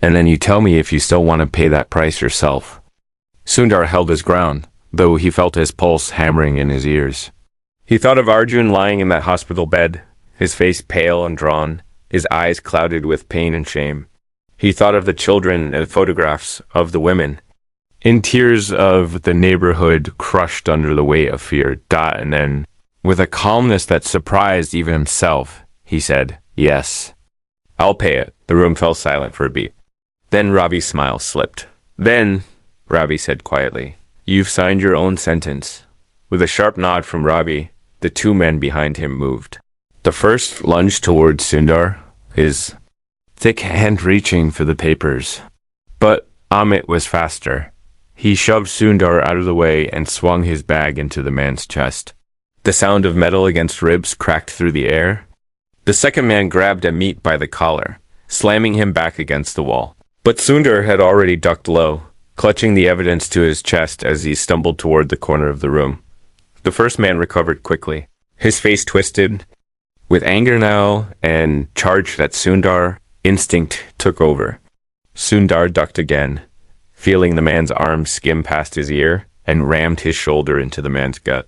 And then you tell me if you still want to pay that price yourself. Sundar held his ground, though he felt his pulse hammering in his ears. He thought of Arjun lying in that hospital bed, his face pale and drawn, his eyes clouded with pain and shame. He thought of the children and photographs of the women, in tears of the neighborhood crushed under the weight of fear. And then, with a calmness that surprised even himself, he said, Yes, I'll pay it. The room fell silent for a beat. Then Ravi's smile slipped. Then, Ravi said quietly, You've signed your own sentence. With a sharp nod from Ravi, the two men behind him moved. The first lunged towards Sundar, his thick hand reaching for the papers. But Amit was faster. He shoved Sundar out of the way and swung his bag into the man's chest. The sound of metal against ribs cracked through the air. The second man grabbed Amit by the collar, slamming him back against the wall. But Sundar had already ducked low, clutching the evidence to his chest as he stumbled toward the corner of the room. The first man recovered quickly, his face twisted, with anger now and charge that Sundar instinct took over. Sundar ducked again, feeling the man's arm skim past his ear and rammed his shoulder into the man's gut.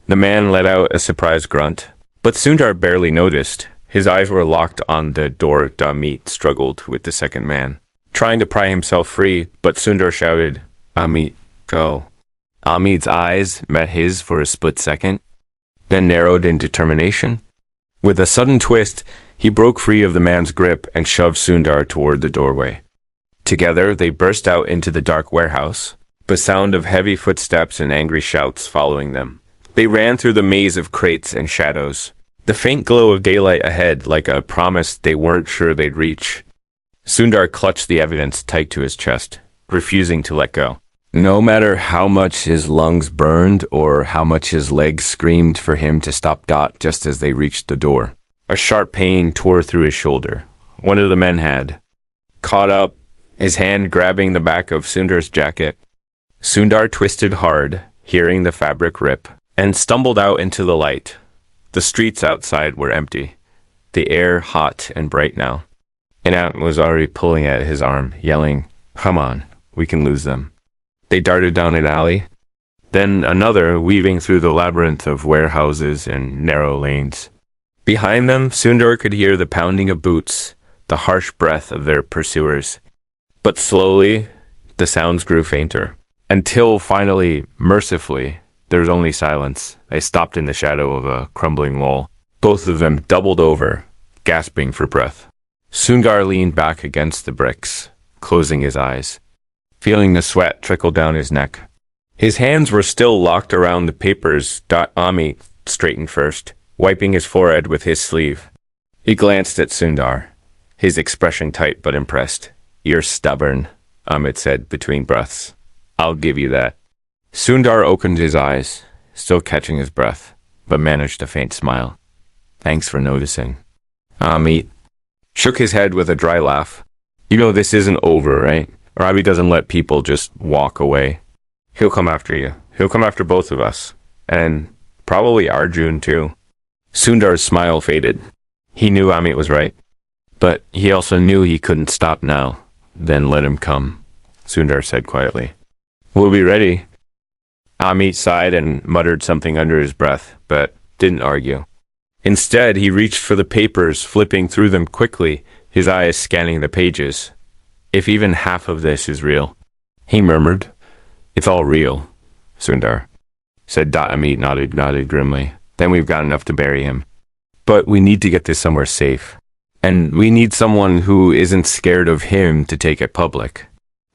The man let out a surprised grunt, but Sundar barely noticed. His eyes were locked on the door. Amit struggled with the second man, trying to pry himself free, but Sundar shouted, Amit, go. Amit's eyes met his for a split second, then narrowed in determination. With a sudden twist, he broke free of the man's grip and shoved Sundar toward the doorway. Together, they burst out into the dark warehouse, the sound of heavy footsteps and angry shouts following them. They ran through the maze of crates and shadows, the faint glow of daylight ahead like a promise they weren't sure they'd reach. Sundar clutched the evidence tight to his chest, refusing to let go. No matter how much his lungs burned or how much his legs screamed for him to stop. Just as they reached the door, a sharp pain tore through his shoulder. One of the men had caught up, his hand grabbing the back of Sundar's jacket. Sundar twisted hard, hearing the fabric rip, and stumbled out into the light. The streets outside were empty, the air hot and bright now. An ant was already pulling at his arm, yelling, Come on, we can lose them. They darted down an alley, then another, weaving through the labyrinth of warehouses and narrow lanes. Behind them, Sundar could hear the pounding of boots, the harsh breath of their pursuers. But slowly, the sounds grew fainter, until finally, mercifully, there was only silence. They stopped in the shadow of a crumbling wall. Both of them doubled over, gasping for breath. Sundar leaned back against the bricks, closing his eyes, feeling the sweat trickle down his neck. His hands were still locked around the papers. Amit straightened first, wiping his forehead with his sleeve. He glanced at Sundar, his expression tight but impressed. You're stubborn, Amit said between breaths. I'll give you that. Sundar opened his eyes, still catching his breath, but managed a faint smile. Thanks for noticing. Amit shook his head with a dry laugh. You know this isn't over, right? Ravi doesn't let people just walk away. He'll come after you. He'll come after both of us. And probably Arjun, too. Sundar's smile faded. He knew Amit was right. But he also knew he couldn't stop now. Then let him come, Sundar said quietly. We'll be ready. Amit sighed and muttered something under his breath, but didn't argue. Instead, he reached for the papers, flipping through them quickly, his eyes scanning the pages. If even half of this is real, he murmured. It's all real, Sundar said. Amit nodded grimly. Then we've got enough to bury him. But we need to get this somewhere safe. And we need someone who isn't scared of him to take it public.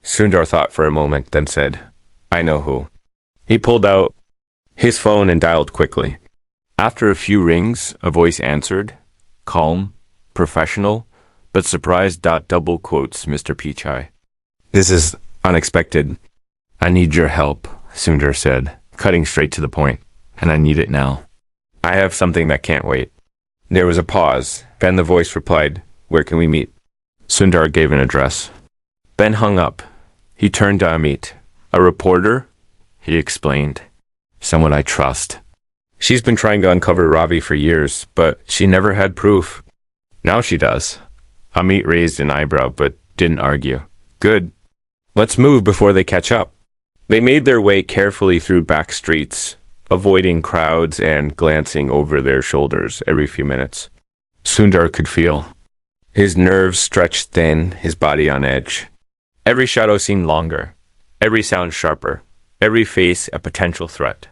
Sundar thought for a moment, then said, I know who. He pulled out his phone and dialed quickly. After a few rings, a voice answered, calm, professional, but surprised. Double quotes, Mr. Pichai. This is unexpected. I need your help, Sundar said, cutting straight to the point, and I need it now. I have something that can't wait. There was a pause. Then the voice replied, Where can we meet? Sundar gave an address. Ben hung up. He turned to Amit. A reporter? He explained. Someone I trust. She's been trying to uncover Ravi for years, but she never had proof. Now she does. Amit raised an eyebrow, but didn't argue. Good. Let's move before they catch up. They made their way carefully through back streets, avoiding crowds and glancing over their shoulders every few minutes. Sundar could feel his nerves stretched thin, his body on edge. Every shadow seemed longer, every sound sharper, every face a potential threat.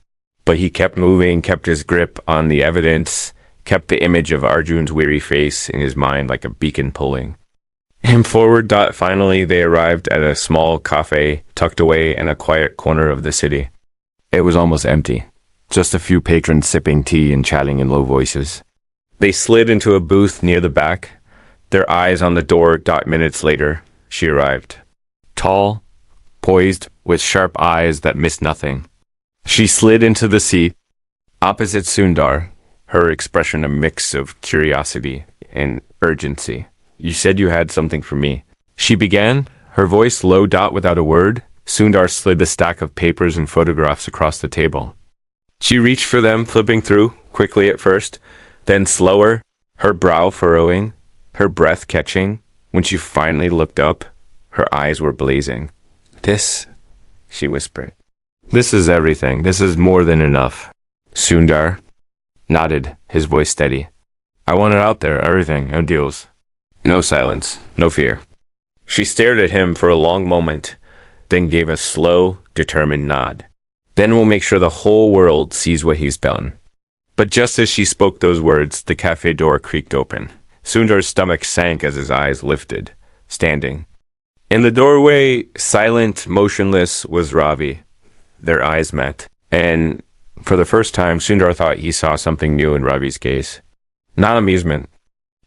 But he kept moving, kept his grip on the evidence, kept the image of Arjun's weary face in his mind like a beacon pulling him forward. Finally, they arrived at a small cafe tucked away in a quiet corner of the city. It was almost empty, just a few patrons sipping tea and chatting in low voices. They slid into a booth near the back, their eyes on the door. Minutes later, she arrived. Tall, poised, with sharp eyes that missed nothing. She slid into the seat opposite Sundar, her expression a mix of curiosity and urgency. You said you had something for me. She began, her voice low. Without a word, Sundar slid the stack of papers and photographs across the table. She reached for them, flipping through, quickly at first, then slower, her brow furrowing, her breath catching. When she finally looked up, her eyes were blazing. This, she whispered. This is everything. This is more than enough. Sundar nodded, his voice steady. I want it out there, everything, no deals. No silence, no fear. She stared at him for a long moment, then gave a slow, determined nod. Then we'll make sure the whole world sees what he's done. But just as she spoke those words, the cafe door creaked open. Sundar's stomach sank as his eyes lifted, standing. In the doorway, silent, motionless, was Ravi. Their eyes met, and for the first time, Sundar thought he saw something new in Ravi's gaze. Not amusement,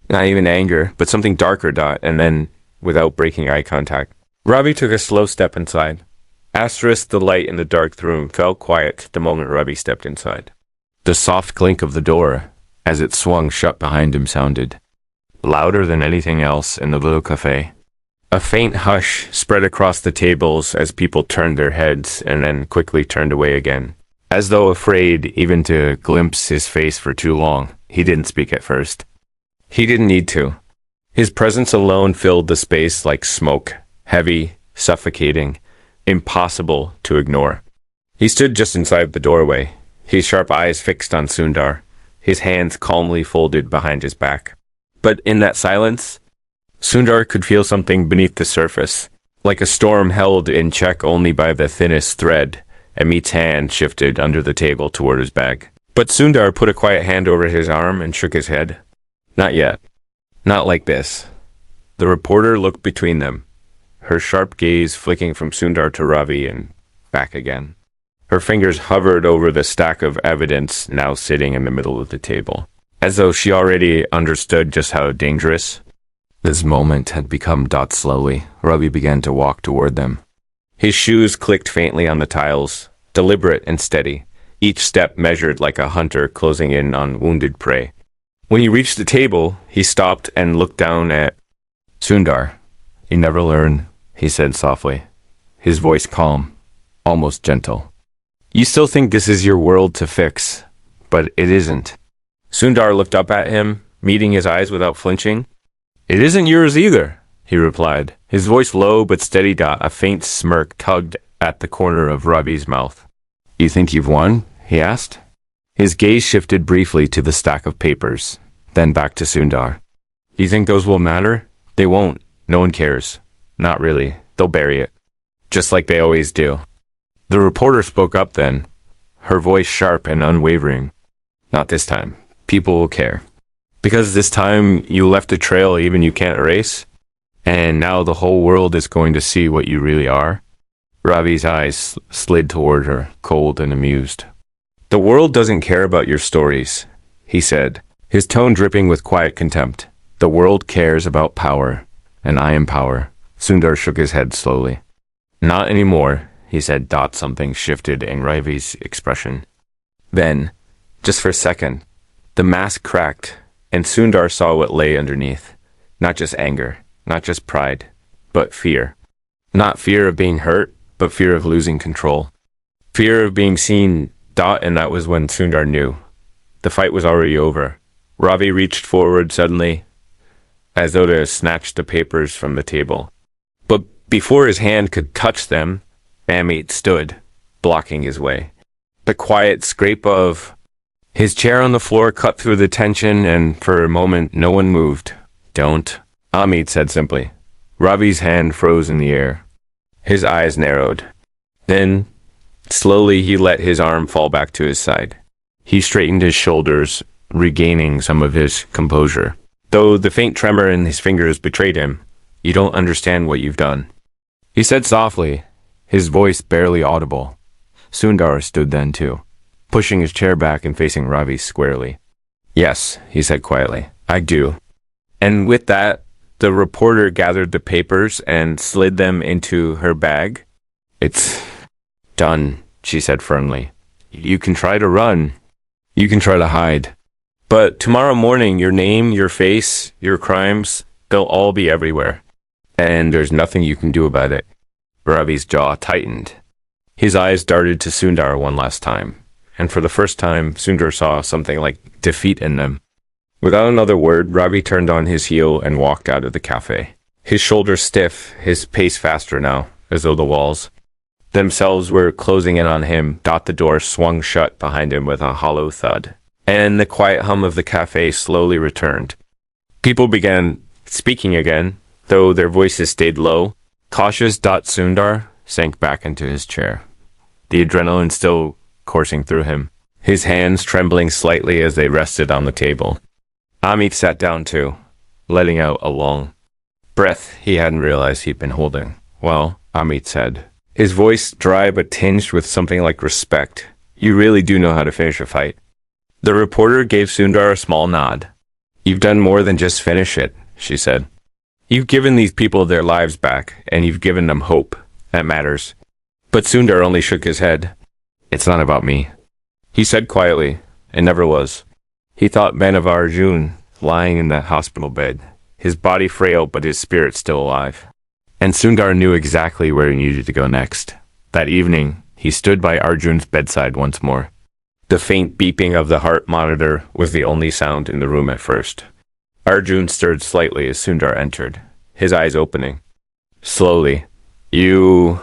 not even anger, but something darker. And then, without breaking eye contact, Ravi took a slow step inside. The light in the dark room fell quiet the moment Ravi stepped inside. The soft clink of the door, as it swung shut behind him, sounded louder than anything else in the little cafe. A faint hush spread across the tables as people turned their heads and then quickly turned away again. As though afraid even to glimpse his face for too long, he didn't speak at first. He didn't need to. His presence alone filled the space like smoke, heavy, suffocating, impossible to ignore. He stood just inside the doorway, his sharp eyes fixed on Sundar, his hands calmly folded behind his back. But in that silence, Sundar could feel something beneath the surface, like a storm held in check only by the thinnest thread. Amit's hand shifted under the table toward his bag. But Sundar put a quiet hand over his arm and shook his head. Not yet. Not like this. The reporter looked between them, her sharp gaze flicking from Sundar to Ravi and back again. Her fingers hovered over the stack of evidence now sitting in the middle of the table, as though she already understood just how dangerous this moment had become. Slowly, Ravi began to walk toward them. His shoes clicked faintly on the tiles, deliberate and steady, each step measured like a hunter closing in on wounded prey. When he reached the table, he stopped and looked down at Sundar. You never learn, he said softly, his voice calm, almost gentle. You still think this is your world to fix, but it isn't. Sundar looked up at him, meeting his eyes without flinching. It isn't yours either, he replied, his voice low but steady. A faint smirk tugged at the corner of Ravi's mouth. You think you've won? He asked. His gaze shifted briefly to the stack of papers, then back to Sundar. You think those will matter? They won't. No one cares. Not really. They'll bury it. Just like they always do. The reporter spoke up then, her voice sharp and unwavering. Not this time. People will care. Because this time you left a trail even you can't erase, and now the whole world is going to see what you really are. Ravi's eyes slid toward her, cold and amused. The world doesn't care about your stories, he said, his tone dripping with quiet contempt. The world cares about power, and I am power. Sundar shook his head slowly. Not anymore, he said. Something shifted in Ravi's expression. Then, just for a second, the mask cracked, and Sundar saw what lay underneath. Not just anger, not just pride, but fear. Not fear of being hurt, but fear of losing control. Fear of being seen. And that was when Sundar knew. The fight was already over. Ravi reached forward suddenly, as though to snatch the papers from the table. But before his hand could touch them, Amit stood, blocking his way. The quiet scrape of his chair on the floor cut through the tension, and for a moment no one moved. Don't, Amit said simply. Ravi's hand froze in the air. His eyes narrowed. Then, slowly he let his arm fall back to his side. He straightened his shoulders, regaining some of his composure. Though the faint tremor in his fingers betrayed him, you don't understand what you've done. He said softly, his voice barely audible. Sundar stood then too, pushing his chair back and facing Ravi squarely. Yes, he said quietly, I do. And with that, the reporter gathered the papers and slid them into her bag. It's done, she said firmly. You can try to run. You can try to hide. But tomorrow morning, your name, your face, your crimes, they'll all be everywhere. And there's nothing you can do about it. Ravi's jaw tightened. His eyes darted to Sundar one last time. And for the first time, Sundar saw something like defeat in them. Without another word, Ravi turned on his heel and walked out of the cafe. His shoulders stiff, his pace faster now, as though the walls themselves were closing in on him. The door swung shut behind him with a hollow thud, and the quiet hum of the cafe slowly returned. People began speaking again, though their voices stayed low. Cautious. Sundar sank back into his chair, the adrenaline still coursing through him, his hands trembling slightly as they rested on the table. Amit sat down too, letting out a long breath he hadn't realized he'd been holding. Well, Amit said, his voice dry but tinged with something like respect. You really do know how to finish a fight. The reporter gave Sundar a small nod. You've done more than just finish it, she said. You've given these people their lives back, and you've given them hope. That matters. But Sundar only shook his head. It's not about me, he said quietly. It never was. He thought then of Arjun, lying in that hospital bed, his body frail but his spirit still alive. And Sundar knew exactly where he needed to go next. That evening, he stood by Arjun's bedside once more. The faint beeping of the heart monitor was the only sound in the room at first. Arjun stirred slightly as Sundar entered, his eyes opening. Slowly, You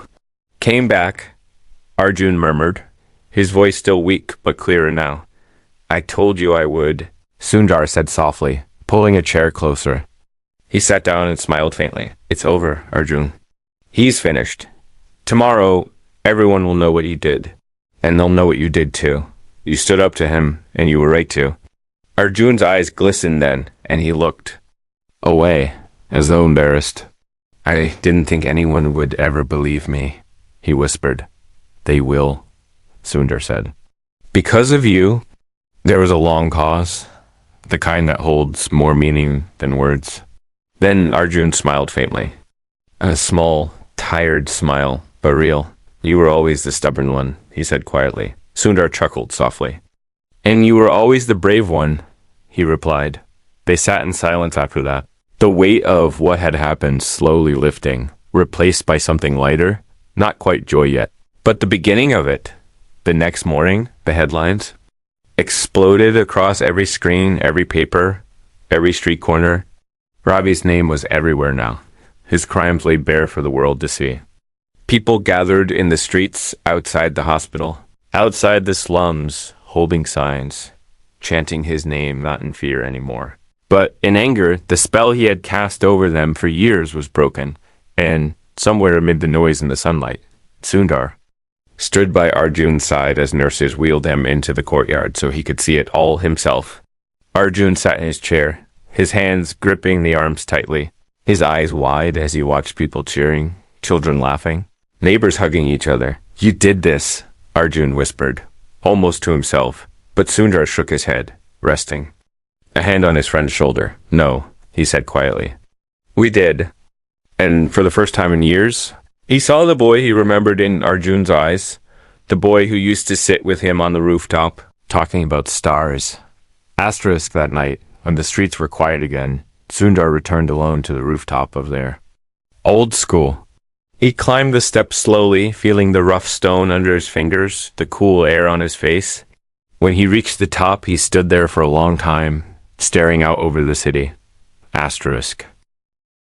came back, Arjun murmured, his voice still weak but clearer now. I told you I would, Sundar said softly, pulling a chair closer. He sat down and smiled faintly. It's over, Arjun. He's finished. Tomorrow, everyone will know what you did. And they'll know what you did too. You stood up to him, and you were right to. Arjun's eyes glistened then, and he looked away, as though embarrassed. I didn't think anyone would ever believe me, he whispered. They will, Sundar said. Because of you, there was a long pause, the kind that holds more meaning than words. Then Arjun smiled faintly. A small, tired smile, but real. You were always the stubborn one, he said quietly. Sundar chuckled softly. And you were always the brave one, he replied. They sat in silence after that, the weight of what had happened slowly lifting, replaced by something lighter, not quite joy yet, but the beginning of it. The next morning, the headlines exploded across every screen, every paper, every street corner. Ravi's name was everywhere now. His crimes lay bare for the world to see. People gathered in the streets outside the hospital, outside the slums, holding signs, chanting his name, not in fear anymore. But in anger, the spell he had cast over them for years was broken, and somewhere amid the noise and the sunlight, Sundar stood by Arjun's side as nurses wheeled him into the courtyard so he could see it all himself. Arjun sat in his chair, his hands gripping the arms tightly, his eyes wide as he watched people cheering, children laughing, neighbors hugging each other. "You did this," Arjun whispered, almost to himself, but Sundar shook his head, resting a hand on his friend's shoulder. "No," he said quietly. "We did." And for the first time in years, he saw the boy he remembered in Arjun's eyes, the boy who used to sit with him on the rooftop, talking about stars. Asterisk that night, when the streets were quiet again, Sundar returned alone to the rooftop of their old school. He climbed the steps slowly, feeling the rough stone under his fingers, the cool air on his face. When he reached the top, he stood there for a long time, staring out over the city. Asterisk.